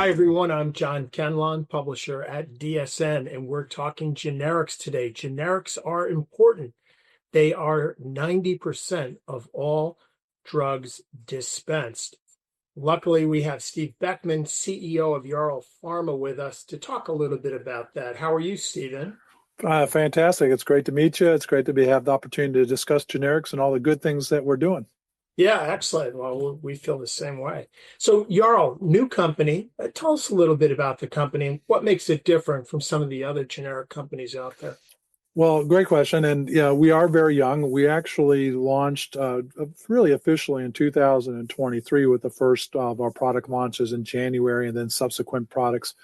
Hi, everyone. I'm John Kenlon, publisher at DSN, and we're talking generics today. Generics are important. They are 90% of all drugs dispensed. Luckily, we have Steve Beckman, CEO of Jarl Pharma, with us to talk a little bit about that. How are you, Stephen? Fantastic. It's great to meet you. It's great to have the opportunity to discuss generics and all the good things that we're doing. Yeah, excellent. Well, we feel the same way. So, Jarl, new company. Tell us a little bit about the company and what makes it different from some of the other generic companies out there. Well, great question. And yeah, we are very young. We actually launched really officially in 2023 with the first of our product launches in January and then subsequent products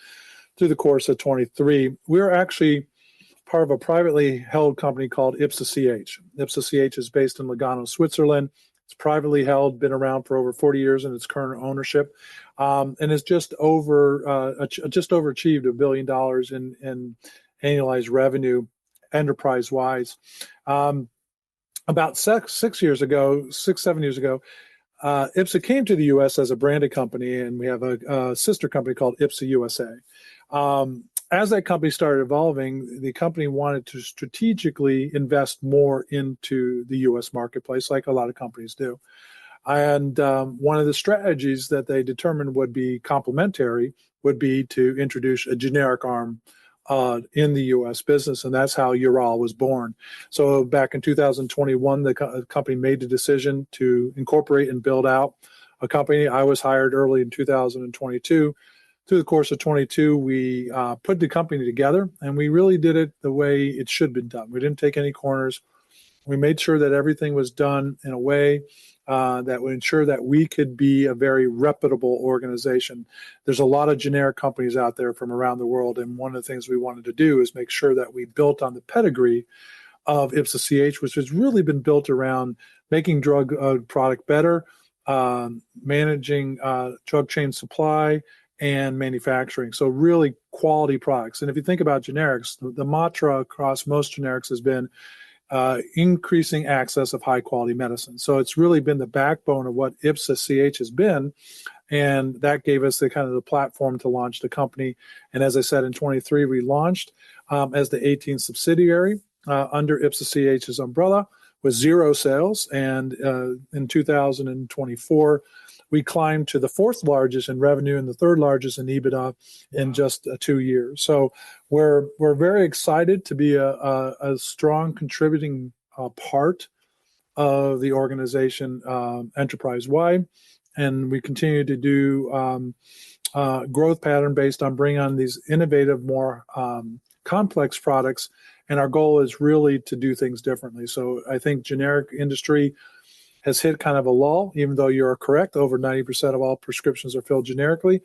through the course of 23. We're actually part of a privately held company called IPSA-CH. IPSA-CH is based in Lugano, Switzerland. It's privately held, been around for over 40 years in its current ownership, and has just overachieved $1 billion in annualized revenue enterprise-wise. About 7 years ago, IPSA came to the U.S. as a branded company, and we have a sister company called IPSA USA. As that company started evolving, the company wanted to strategically invest more into the U.S. marketplace, like a lot of companies do. And one of the strategies that they determined would be complementary would be to introduce a generic arm in the U.S. business, and that's how Ural was born. So back in 2021, the company made the decision to incorporate and build out a company. I was hired early in 2022. Through the course of 22, we put the company together, and we really did it the way it should have been done. We didn't take any corners. We made sure that everything was done in a way that would ensure that we could be a very reputable organization. There's a lot of generic companies out there from around the world, and one of the things we wanted to do is make sure that we built on the pedigree of IPSA-CH, which has really been built around making drug product better, managing drug chain supply, and manufacturing. So really quality products. And if you think about generics, the mantra across most generics has been increasing access of high quality medicine. So it's really been the backbone of what IPSA-CH has been. And that gave us the platform to launch the company. And as I said, in 23, we launched as the 18th subsidiary under IPSA-CH's umbrella with zero sales. And in 2024, we climbed to the fourth largest in revenue and the third largest in EBITDA in just 2 years. So we're very excited to be a strong contributing part of the organization enterprise-wide. And we continue to do growth pattern based on bringing on these innovative, more complex products. And our goal is really to do things differently. So I think generic industry has hit kind of a lull, even though you're correct, over 90% of all prescriptions are filled generically.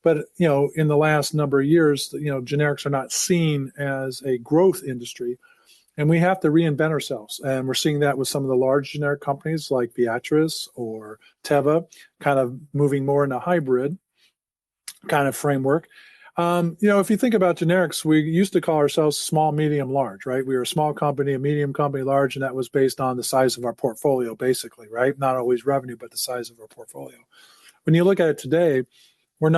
But, in the last number of years, generics are not seen as a growth industry. And we have to reinvent ourselves. And we're seeing that with some of the large generic companies like Viatris or Teva, kind of moving more into hybrid kind of framework. If you think about generics, we used to call ourselves small, medium, large, right? We were a small company, a medium company, large, and that was based on the size of our portfolio, basically, right? Not always revenue, but the size of our portfolio. When you look at it today, we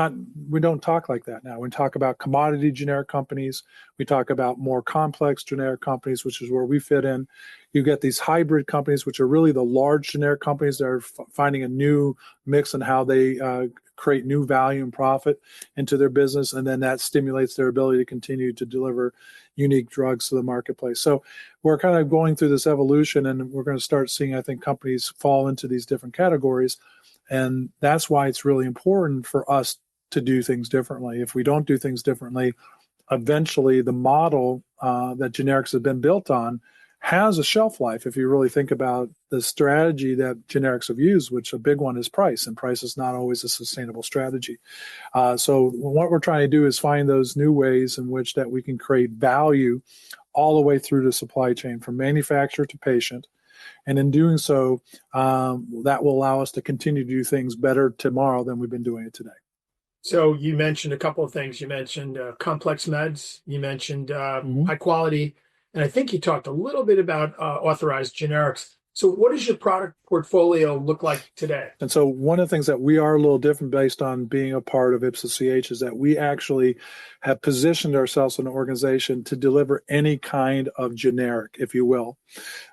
don't talk like that now. We talk about commodity generic companies. We talk about more complex generic companies, which is where we fit in. You get these hybrid companies, which are really the large generic companies that are finding a new mix in how they create new value and profit into their business, and then that stimulates their ability to continue to deliver unique drugs to the marketplace. So we're kind of going through this evolution, and we're going to start seeing, I think, companies fall into these different categories, and that's why it's really important for us to do things differently. If we don't do things differently, eventually the model that generics have been built on has a shelf life. If you really think about the strategy that generics have used, which a big one is price, and price is not always a sustainable strategy. So what we're trying to do is find those new ways in which that we can create value all the way through the supply chain from manufacturer to patient. And in doing so, that will allow us to continue to do things better tomorrow than we've been doing it today. So you mentioned a couple of things. You mentioned complex meds. You mentioned high quality. And I think you talked a little bit about authorized generics. So what does your product portfolio look like today? And so one of the things that we are a little different based on being a part of IPSA-CH is that we actually have positioned ourselves in an organization to deliver any kind of generic, if you will.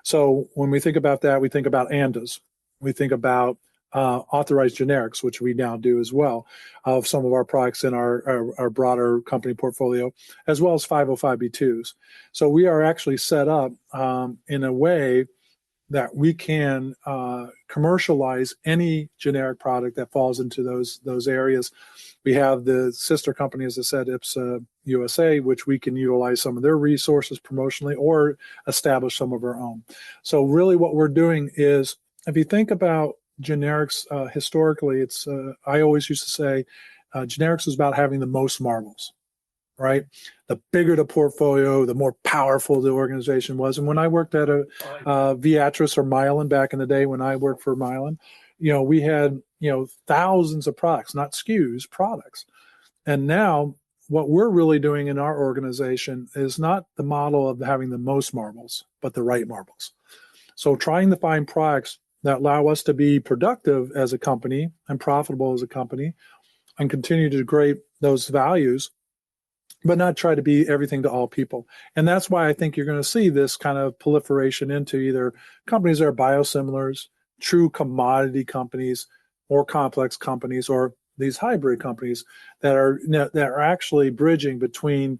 So when we think about that, we think about ANDAs. We think about authorized generics, which we now do as well, of some of our products in our broader company portfolio, as well as 505(b)(2)s. So we are actually set up in a way that we can commercialize any generic product that falls into those areas. We have the sister company, as I said, IPSA USA, which we can utilize some of their resources promotionally or establish some of our own. So really what we're doing is, if you think about generics historically, it's I always used to say generics is about having the most marbles, right? The bigger the portfolio, the more powerful the organization was. And when I worked at a Viatris or Mylan back in the day, when I worked for Mylan, we had, thousands of products, not SKUs, products. And now what we're really doing in our organization is not the model of having the most marbles, but the right marbles. So trying to find products that allow us to be productive as a company and profitable as a company and continue to create those values, but not try to be everything to all people. And that's why I think you're going to see this kind of proliferation into either companies that are biosimilars, true commodity companies, or complex companies, or these hybrid companies that are actually bridging between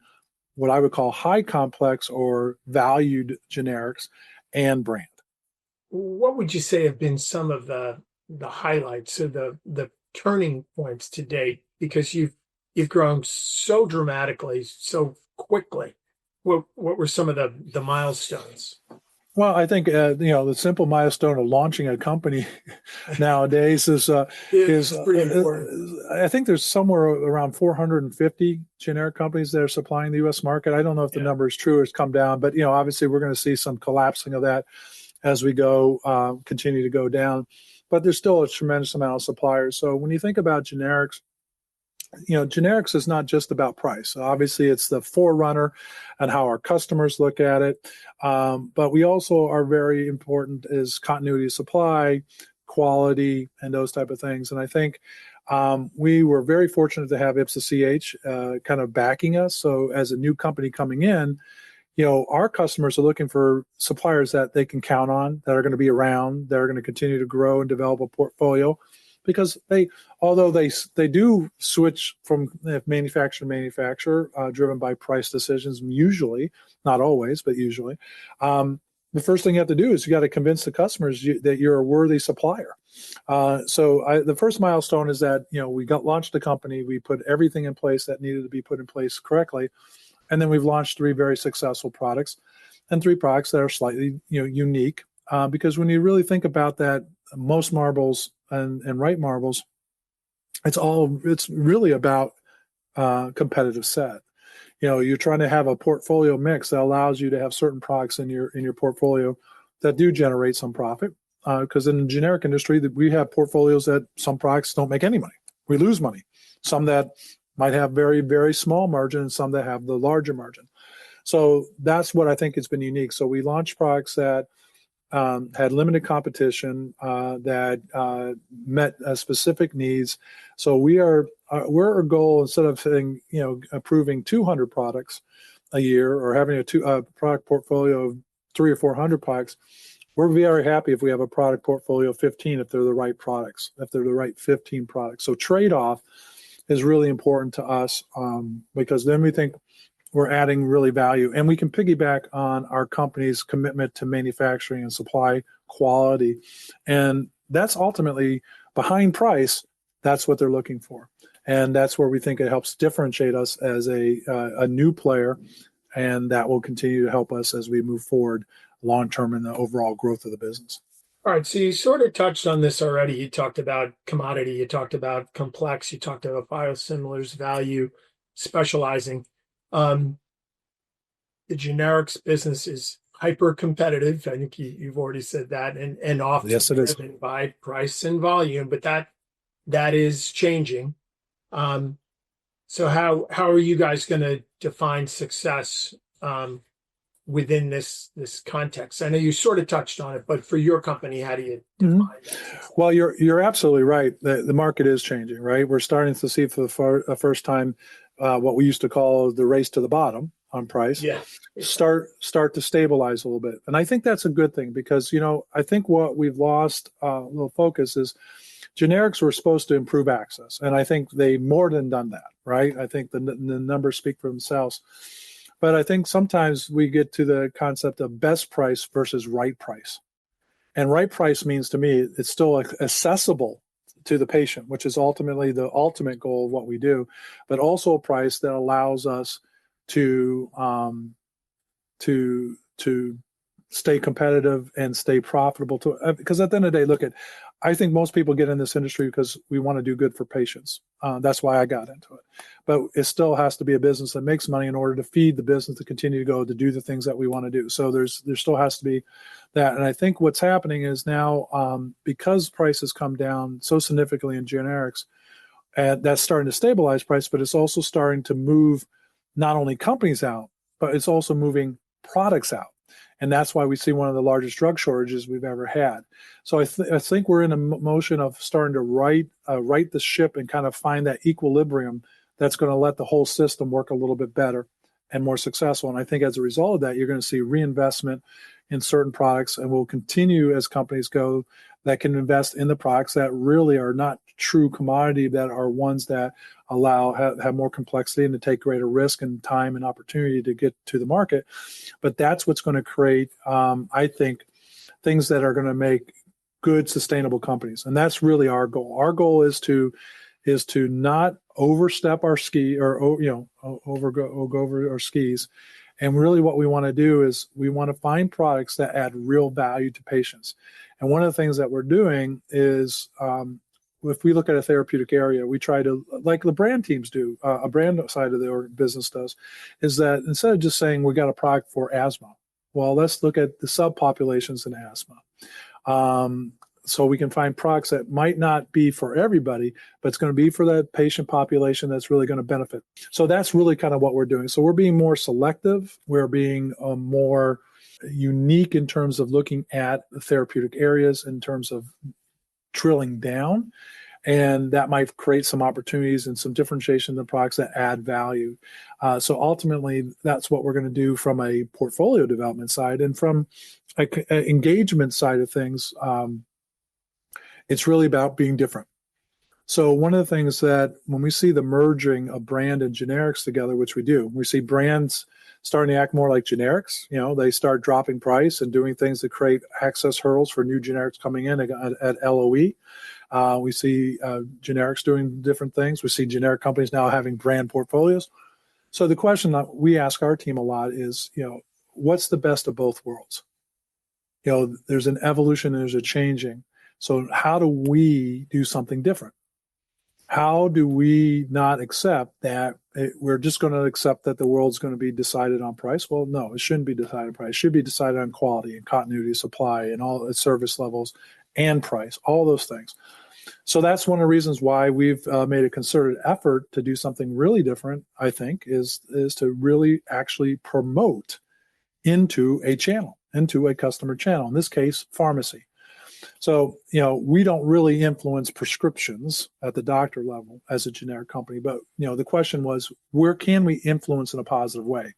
what I would call high complex or valued generics and brand. What would you say have been some of the highlights or the turning points to date? Because you've grown so dramatically, so quickly. What were some of the milestones? Well, I think the simple milestone of launching a company nowadays is Pretty important. I think there's somewhere around 450 generic companies that are supplying the U.S. market. I don't know if the number is true or it's come down, but obviously we're going to see some collapsing of that as we continue to go down. But there's still a tremendous amount of suppliers. So when you think about generics, generics is not just about price. Obviously, it's the forerunner and how our customers look at it. But we also are very important is continuity of supply, quality, and those type of things. And I think we were very fortunate to have IPSA-CH kind of backing us. So as a new company coming in, our customers are looking for suppliers that they can count on, that are going to be around, that are going to continue to grow and develop a portfolio. Because although they do switch from manufacturer to manufacturer, driven by price decisions, usually, not always, but usually, the first thing you have to do is you got to convince the customers that you're a worthy supplier. So the first milestone is that we launched the company, we put everything in place that needed to be put in place correctly, and then we've launched 3 very successful products, and 3 products that are slightly unique. Because when you really think about that, most marbles and right marbles, it's really about competitive set. You're trying to have a portfolio mix that allows you to have certain products in your portfolio that do generate some profit. Because in the generic industry, we have portfolios that some products don't make any money. We lose money. Some that might have very, very small margin and some that have the larger margin. So that's what I think has been unique. So we launched products that had limited competition, that met specific needs. So we're our goal, instead of approving 200 products a year or having a product portfolio of 300 or 400 products, we're very happy if we have a product portfolio of 15 if they're the right products, if they're the right 15 products. So trade-off is really important to us because then we think we're adding really value, and we can piggyback on our company's commitment to manufacturing and supply quality. And that's ultimately behind price. That's what they're looking for. And that's where we think it helps differentiate us as a new player. And that will continue to help us as we move forward long-term in the overall growth of the business. All right. So you sort of touched on this already. You talked about commodity, you talked about complex, you talked about biosimilars, value, specializing. The generics business is hyper competitive. I think you've already said that, and often Yes, it is. driven by price and volume, but that is changing. So how are you guys going to define success within this context? I know you sort of touched on it, but for your company, how do you define that? Well, you're absolutely right. The market is changing, right? We're starting to see for the first time what we used to call the race to the bottom on price start to stabilize a little bit. And I think that's a good thing because, I think what we've lost a little focus is generics were supposed to improve access. And I think they more than done that, right? I think the numbers speak for themselves. But I think sometimes we get to the concept of best price versus right price. And right price means to me, it's still accessible to the patient, which is ultimately the ultimate goal of what we do, but also a price that allows us to stay competitive and stay profitable. Because at the end of the day, I think most people get in this industry because we want to do good for patients. That's why I got into it. But it still has to be a business that makes money in order to feed the business, to continue to go, to do the things that we want to do. So there still has to be that. And I think what's happening is now, because prices come down so significantly in generics, and that's starting to stabilize price, but it's also starting to move not only companies out, but it's also moving products out. And that's why we see one of the largest drug shortages we've ever had. So I think we're in a motion of starting to right the ship and kind of find that equilibrium that's going to let the whole system work a little bit better and more successful. And I think as a result of that, you're going to see reinvestment in certain products, and we'll continue as companies go that can invest in the products that really are not true commodity, that are ones that have more complexity and to take greater risk and time and opportunity to get to the market. But that's what's going to create, I think, things that are going to make good, sustainable companies. And that's really our goal. Our goal is to not overstep our ski or go over our skis. And really what we want to do is we want to find products that add real value to patients. And one of the things that we're doing is if we look at a therapeutic area, we try to, like the brand teams do, a brand side of the business does, is that instead of just saying we got a product for asthma, well, let's look at the subpopulations in asthma. So we can find products that might not be for everybody, but it's going to be for that patient population that's really going to benefit. So that's really kind of what we're doing. So we're being more selective. We're being more unique in terms of looking at the therapeutic areas, in terms of drilling down. And that might create some opportunities and some differentiation in the products that add value. So ultimately, that's what we're going to do from a portfolio development side. And from an engagement side of things, it's really about being different. So one of the things that when we see the merging of brand and generics together, which we do, we see brands starting to act more like generics. They start dropping price and doing things that create access hurdles for new generics coming in at LOE. We see generics doing different things. We see generic companies now having brand portfolios. So the question that we ask our team a lot is, what's the best of both worlds? There's an evolution and there's a changing. So how do we do something different? How do we not accept that we're just going to accept that the world's going to be decided on price? Well, no, it shouldn't be decided on price. It should be decided on quality and continuity of supply and all its service levels and price, all those things. So that's one of the reasons why we've made a concerted effort to do something really different, I think, is to really actually promote into a channel, into a customer channel, in this case, pharmacy. So, we don't really influence prescriptions at the doctor level as a generic company, but, the question was, where can we influence in a positive way?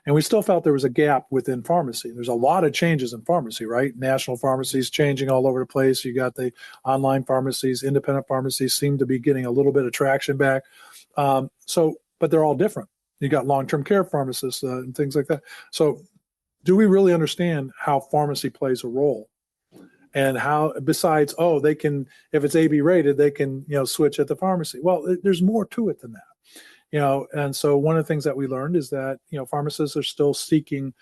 And we still felt there was a gap within pharmacy. There's a lot of changes in pharmacy, right? National pharmacies changing all over the place. You got the online pharmacies, independent pharmacies seem to be getting a little bit of traction back. But they're all different. You got long-term care pharmacists and things like that. So do we really understand how pharmacy plays a role? And how, besides, they can, if it's AB rated, they can, switch at the pharmacy. Well, there's more to it than that, And so one of the things that we learned is that, pharmacists are still seeking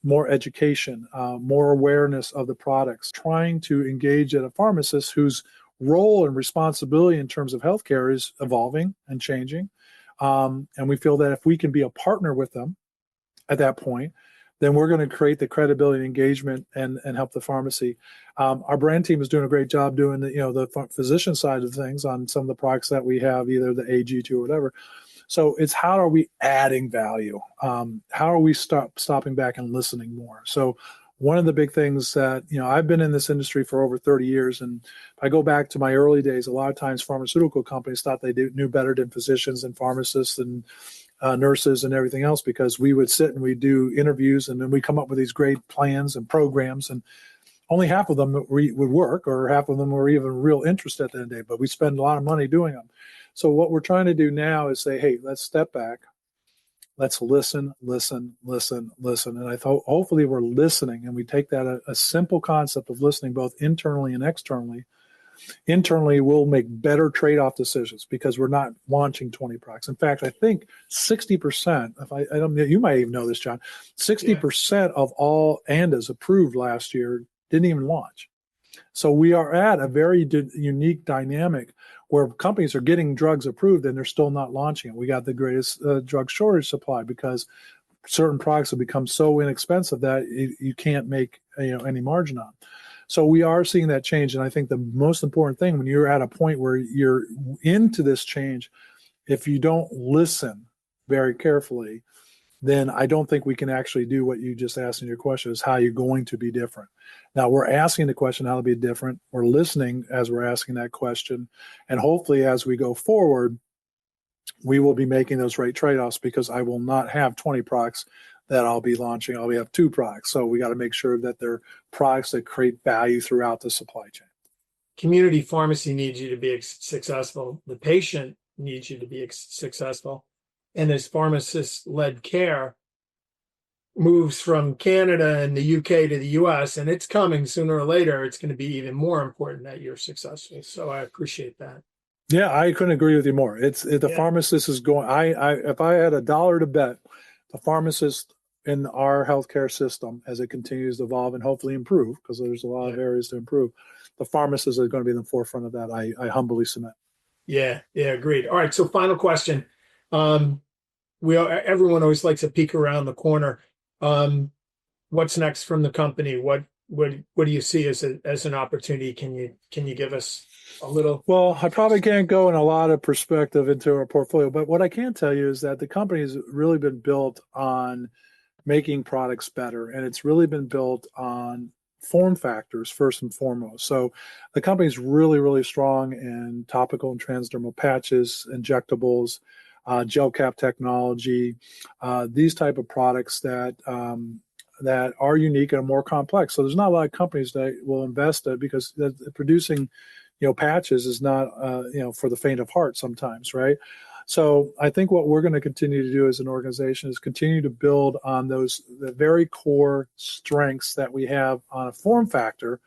more education, more awareness of the products, trying to engage at a pharmacist whose role and responsibility in terms of healthcare is evolving and changing. And we feel that if we can be a partner with them at that point, then we're going to create the credibility and engagement and help the pharmacy. Our brand team is doing a great job doing the physician side of things on some of the products that we have, either the AG2 or whatever. So it's how are we adding value? How are we stopping back and listening more? So one of the big things that, I've been in this industry for over 30 years, and if I go back to my early days, a lot of times pharmaceutical companies thought they knew better than physicians and pharmacists and nurses and everything else, because we would sit and we do interviews and then we come up with these great plans and programs, and only half of them would work, or half of them were even real interest at the end of the day, but we spend a lot of money doing them. So what we're trying to do now is say, hey, let's step back. Let's listen. And I thought hopefully we're listening, and we take that a simple concept of listening both internally and externally. Internally, we'll make better trade-off decisions because we're not launching 20 products. In fact, I think 60%, if I don't, you might even know this, John, 60% of all ANDAs approved last year didn't even launch. So we are at a very unique dynamic where companies are getting drugs approved and they're still not launching it. We got the greatest drug shortage supply because certain products have become so inexpensive that you can't make any margin on. So we are seeing that change. And I think the most important thing when you're at a point where you're into this change, if you don't listen very carefully, then I don't think we can actually do what you just asked in your question, is how you're going to be different. Now, we're asking the question how to be different. We're listening as we're asking that question. And hopefully, as we go forward, we will be making those right trade-offs, because I will not have 20 products that I'll be launching. I'll have 2 products. So we got to make sure that they're products that create value throughout the supply chain. Community pharmacy needs you to be successful. The patient needs you to be successful. And as pharmacist-led care moves from Canada and the UK to the US, and it's coming sooner or later, it's going to be even more important that you're successful. So I appreciate that. Yeah, I couldn't agree with you more. The pharmacist is going. If I had $1 to bet, the pharmacist in our healthcare system, as it continues to evolve and hopefully improve, because there's a lot of areas to improve, the pharmacists are going to be in the forefront of that. I humbly submit. Yeah, agreed. All right, so final question. Everyone always likes to peek around the corner. What's next from the company? What do you see as an opportunity? Can you give us a little? Well, I probably can't go in a lot of perspective into our portfolio, but what I can tell you is that the company has really been built on making products better, and it's really been built on form factors first and foremost. So the company's really, really strong in topical and transdermal patches, injectables, gel cap technology, these type of products that are unique and are more complex. So there's not a lot of companies that will invest in it, because producing, patches is not, for the faint of heart sometimes, right? So I think what we're going to continue to do as an organization is continue to build on the very core strengths that we have on a form factor.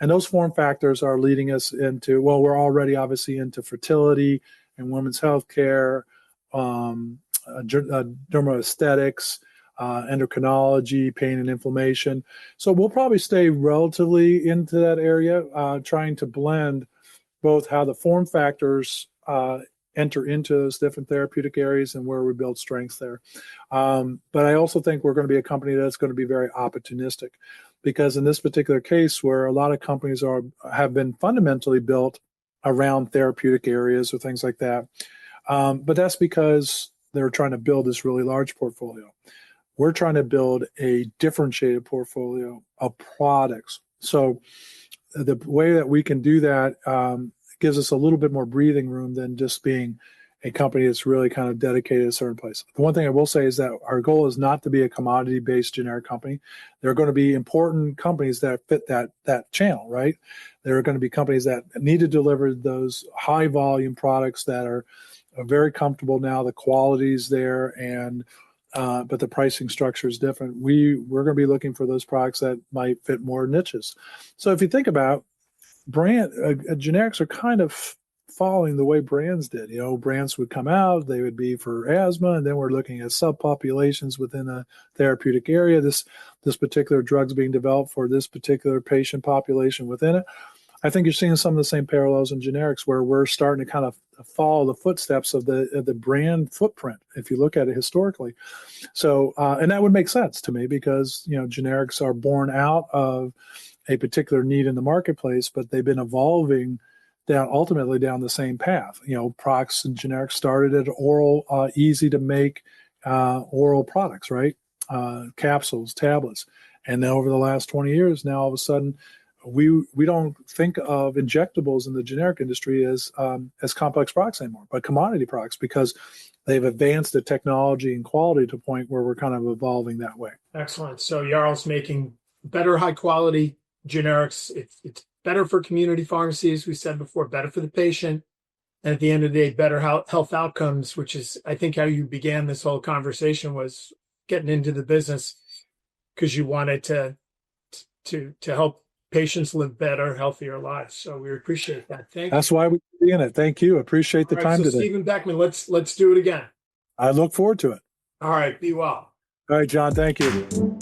And those form factors are leading us into, well, we're already obviously into fertility and women's health care, dermoaesthetics, endocrinology, pain and inflammation. So we'll probably stay relatively into that area, trying to blend both how the form factors enter into those different therapeutic areas and where we build strengths there. But I also think we're going to be a company that's going to be very opportunistic, because in this particular case, where a lot of companies have been fundamentally built around therapeutic areas or things like that, but that's because they're trying to build this really large portfolio. We're trying to build a differentiated portfolio of products. So the way that we can do that gives us a little bit more breathing room than just being a company that's really kind of dedicated to a certain place. The one thing I will say is that our goal is not to be a commodity-based generic company. There are going to be important companies that fit that channel, right? There are going to be companies that need to deliver those high-volume products that are very comfortable now. The quality's there, and but the pricing structure is different. We're going to be looking for those products that might fit more niches. So if you think about generics are kind of following the way brands did. Brands would come out, they would be for asthma, and then we're looking at subpopulations within a therapeutic area. This particular drug's being developed for this particular patient population within it. I think you're seeing some of the same parallels in generics, where we're starting to kind of follow the footsteps of the brand footprint, if you look at it historically. So, and that would make sense to me, because generics are born out of a particular need in the marketplace, but they've been evolving ultimately down the same path. Products and generics started at oral, easy to make oral products, right? Capsules, tablets. And then over the last 20 years, now all of a sudden, we don't think of injectables in the generic industry as complex products anymore, but commodity products, because they've advanced the technology and quality to a point where we're kind of evolving that way. Excellent. So Jarl's making better high quality generics. It's better for community pharmacies. We said before, better for the patient. And at the end of the day, better health outcomes, which is, I think, how you began this whole conversation, was getting into the business because you wanted to help patients live better, healthier lives. So we appreciate that. Thank you. That's why we're in it. Thank you. Appreciate the time today. Stephen Beckman, let's do it again. I look forward to it. All right. Be well. All right, John. Thank you.